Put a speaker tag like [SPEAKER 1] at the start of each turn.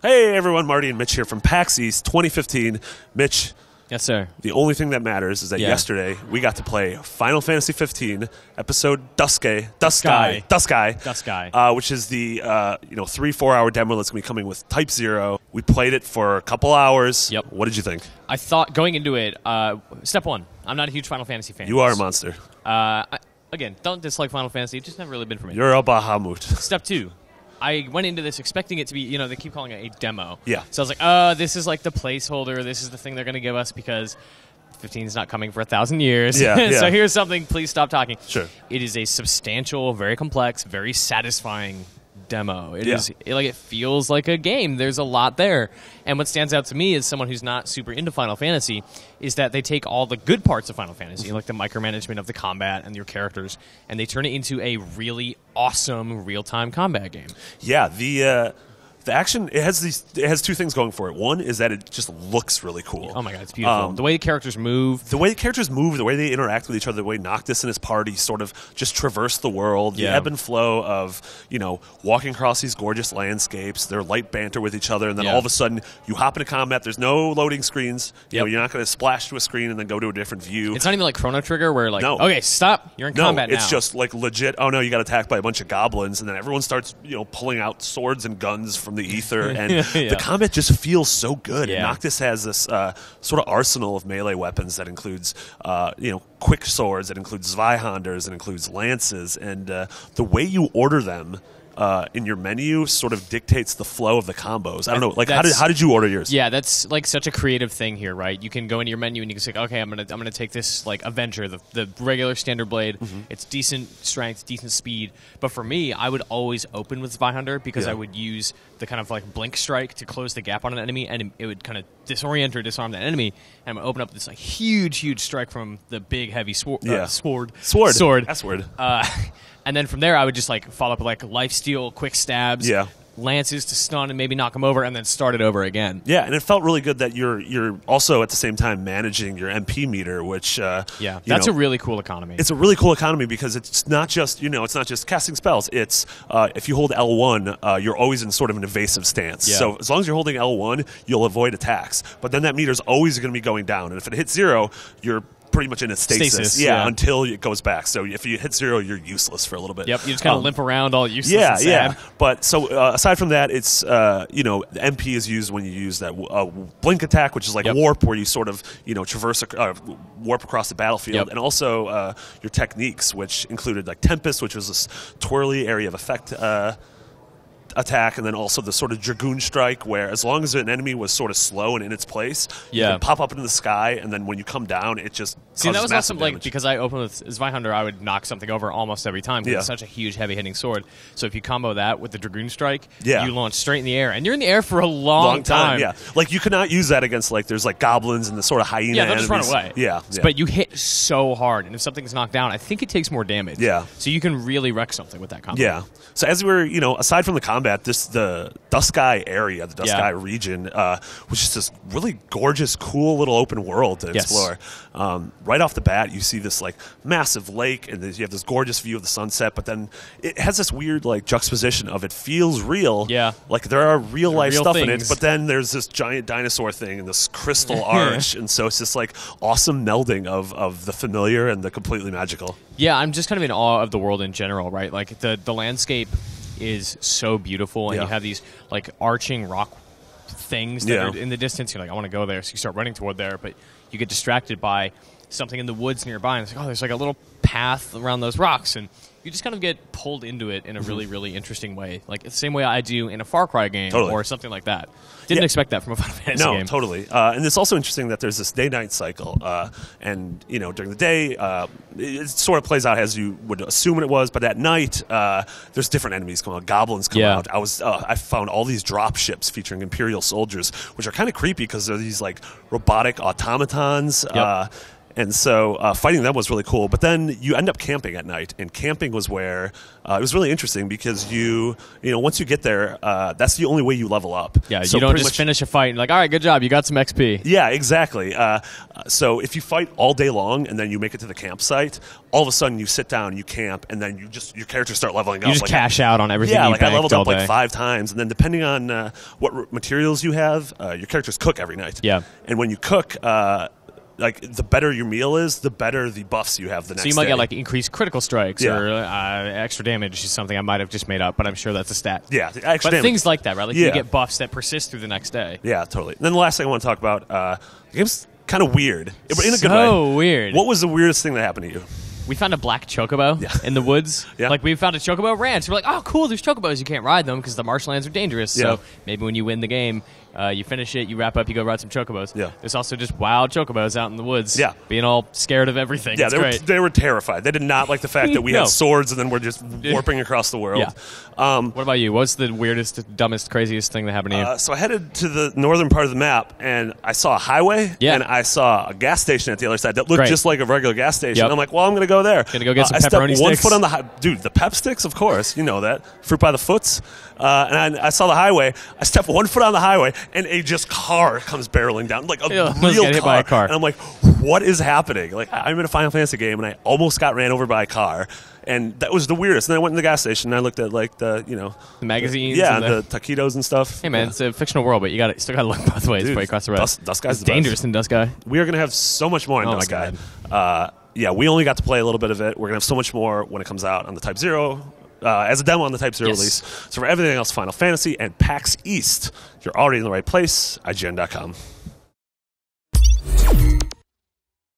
[SPEAKER 1] Hey everyone, Marty and Mitch here from PAX East 2015. Mitch,
[SPEAKER 2] Yes, sir.
[SPEAKER 1] the only thing that matters is that yesterday we got to play Final Fantasy 15 episode Dusky, which is the 3-4 hour demo that's going to be coming with Type 0. We played it for a couple hours.
[SPEAKER 2] Yep.
[SPEAKER 1] What did you think?
[SPEAKER 2] I thought going into it, step one, I'm not a huge Final Fantasy fan.
[SPEAKER 1] You are a monster.
[SPEAKER 2] Again, don't dislike Final Fantasy. It's just never really been for me.
[SPEAKER 1] You're a Bahamut.
[SPEAKER 2] Step two, I went into this expecting it to be, they keep calling it a demo.
[SPEAKER 1] Yeah.
[SPEAKER 2] So I was like, this is like the placeholder. This is the thing they're going to give us because 15 is not coming for 1,000 years.
[SPEAKER 1] Yeah,
[SPEAKER 2] So here's something. Please stop talking.
[SPEAKER 1] Sure.
[SPEAKER 2] It is a substantial, very complex, very satisfying demo. It feels like a game. There's a lot there. And what stands out to me as someone who's not super into Final Fantasy is that they take all the good parts of Final Fantasy, like the micromanagement of the combat and your characters, and they turn it into a really awesome real-time combat game.
[SPEAKER 1] Yeah, the action, it has two things going for it. One is that it just looks really cool.
[SPEAKER 2] Oh my god, it's beautiful. The way the characters move.
[SPEAKER 1] The way they interact with each other, the way Noctis and his party sort of just traverse the world, the ebb and flow of, walking across these gorgeous landscapes, their light banter with each other, and then all of a sudden you hop into combat, there's no loading screens, you're not going to splash to a screen and then go to a different view.
[SPEAKER 2] It's not even like Chrono Trigger where
[SPEAKER 1] no.
[SPEAKER 2] Okay, stop, you're in combat now.
[SPEAKER 1] It's just like legit, oh no, you got attacked by a bunch of goblins, and then everyone starts, pulling out swords and guns from the ether, and the combat just feels so good. And Noctis has this sort of arsenal of melee weapons that includes, quick swords, that includes Zweihanders, that includes lances, and the way you order them in your menu sort of dictates the flow of the combos. I don't know, like how did you order yours?
[SPEAKER 2] Yeah, that's like such a creative thing here, right? You can go into your menu and you can say, okay, I'm gonna take this like Avenger, the regular standard blade. It's decent strength, decent speed, but for me, I would always open with Zweihander because I would use the kind of like blink strike to close the gap on an enemy, and it would kind of disorient or disarm that enemy, and I'm gonna open up this like huge strike from the big heavy sword.
[SPEAKER 1] S-word.
[SPEAKER 2] And then from there, I would just like follow up with like lifesteal, quick stabs, lances to stun and maybe knock them over, and then start it over again.
[SPEAKER 1] Yeah, and it felt really good that you're also at the same time managing your MP meter, which
[SPEAKER 2] that's a really cool economy.
[SPEAKER 1] It's a really cool economy because it's not just casting spells. It's if you hold L1, you're always in sort of an evasive stance.
[SPEAKER 2] Yeah.
[SPEAKER 1] So as long as you're holding L1, you'll avoid attacks. But then that meter's always going to be going down, and if it hits 0, you're pretty much in a stasis until it goes back. So if you hit 0, you're useless for a little bit.
[SPEAKER 2] Yep, you just kind of limp around all useless and sad.
[SPEAKER 1] Yeah. But so aside from that, it's MP is used when you use that blink attack, which is like warp, where you sort of traverse warp across the battlefield, and also your techniques, which included like Tempest, which was this twirly area of effect attack, and then also the sort of Dragoon Strike, where as long as an enemy was sort of slow and in its place, you can pop up into the sky, and then when you come down, it just
[SPEAKER 2] that was awesome.
[SPEAKER 1] Damage.
[SPEAKER 2] Like, because I opened with Zweihander, I would knock something over almost every time because it's such a huge, heavy-hitting sword. So if you combo that with the Dragoon Strike, you launch straight in the air, and you're in the air for a long time.
[SPEAKER 1] Yeah, like you cannot use that against there's like goblins and the sort of hyena
[SPEAKER 2] they'll
[SPEAKER 1] enemies.
[SPEAKER 2] just run away.
[SPEAKER 1] Yeah,
[SPEAKER 2] but you hit so hard, and if something's knocked down, I think it takes more damage.
[SPEAKER 1] Yeah,
[SPEAKER 2] so you can really wreck something with that combo.
[SPEAKER 1] Yeah. So as we were, aside from the combat, the Dusky area, the Dusky region, was just this really gorgeous, cool little open world to explore. Right off the bat, you see this like massive lake, and you have this gorgeous view of the sunset. But then it has this weird like juxtaposition of it feels real.
[SPEAKER 2] Yeah,
[SPEAKER 1] like there are real life stuff
[SPEAKER 2] things
[SPEAKER 1] in it, but then there's this giant dinosaur thing and this crystal arch, and so it's this like awesome melding of the familiar and the completely magical.
[SPEAKER 2] Yeah, I'm just kind of in awe of the world in general, right? Like the landscape is so beautiful, and you have these like arching rock things that are in the distance. You're like, I want to go there, so you start running toward there, but you get distracted by something in the woods nearby, and it's like, oh, there's like a little path around those rocks, and you just kind of get pulled into it in a really, really interesting way, like the same way I do in a Far Cry game or something like that. Didn't expect that from a Final Fantasy game.
[SPEAKER 1] No, totally. And it's also interesting that there's this day-night cycle, and during the day, it sort of plays out as you would assume it was, but at night, there's different enemies come out. Goblins come out. I found all these drop ships featuring Imperial soldiers, which are kind of creepy because they're these like robotic automatons. And so fighting them was really cool. But then you end up camping at night, and camping was where it was really interesting because you know, once you get there, that's the only way you level up.
[SPEAKER 2] Yeah,
[SPEAKER 1] so
[SPEAKER 2] you don't just finish a fight and like, all right, good job, you got some XP.
[SPEAKER 1] Yeah, exactly. So if you fight all day long and then you make it to the campsite, all of a sudden you sit down, you camp, and then your characters start leveling up.
[SPEAKER 2] You just cash out on everything.
[SPEAKER 1] Yeah,
[SPEAKER 2] you
[SPEAKER 1] like I leveled up
[SPEAKER 2] like
[SPEAKER 1] 5 times, and then depending on what materials you have, your characters cook every night.
[SPEAKER 2] Yeah,
[SPEAKER 1] and when you cook, like the better your meal is, the better the buffs you have the next day.
[SPEAKER 2] So you might get like increased critical strikes or extra damage is something I might have just made up, but I'm sure that's a stat.
[SPEAKER 1] Yeah, extra damage.
[SPEAKER 2] Things like that, right? Like you get buffs that persist through the next day.
[SPEAKER 1] Yeah, totally. And then the last thing I want to talk about, the game's kind of weird. In a good way.
[SPEAKER 2] So weird.
[SPEAKER 1] What was the weirdest thing that happened to you?
[SPEAKER 2] We found a black chocobo in the woods. Like, we found a chocobo ranch. We're like, oh, cool, there's chocobos. You can't ride them because the marshlands are dangerous. So maybe when you win the game, you finish it, you wrap up, you go ride some chocobos. Yeah. There's also just wild chocobos out in the woods. Yeah. Being all scared of everything. Yeah,
[SPEAKER 1] they were terrified. They did not like the fact that we had swords and then we're just warping across the world.
[SPEAKER 2] Yeah. What about you? What's the weirdest, dumbest, craziest thing that happened to you?
[SPEAKER 1] So I headed to the northern part of the map, and I saw a highway, and I saw a gas station at the other side that looked just like a regular gas station. I'm like, well, I'm going to go there.
[SPEAKER 2] Going to go get some pepperoni sticks.
[SPEAKER 1] I stepped 1 foot on the dude, the pep sticks, of course. You know that. Fruit by the foots. And I saw the highway. I stepped 1 foot on the highway, and a just car comes barreling down, like a real
[SPEAKER 2] hit by a car.
[SPEAKER 1] And I'm like, what is happening? Like, I'm in a Final Fantasy game, and I almost got ran over by a car. And that was the weirdest. And then I went in the gas station, and I looked at, like, the
[SPEAKER 2] magazines.
[SPEAKER 1] And the taquitos and stuff.
[SPEAKER 2] Hey, man, it's a fictional world, but you still got to look both ways before you cross the road.
[SPEAKER 1] Dust Guy's
[SPEAKER 2] dangerous in Dust Guy.
[SPEAKER 1] We are going to have so much more in Dust Guy. Yeah, we only got to play a little bit of it. We're going to have so much more when it comes out on the Type 0. As a demo on the Type 0 release. So for everything else Final Fantasy and PAX East, you're already in the right place, IGN.com.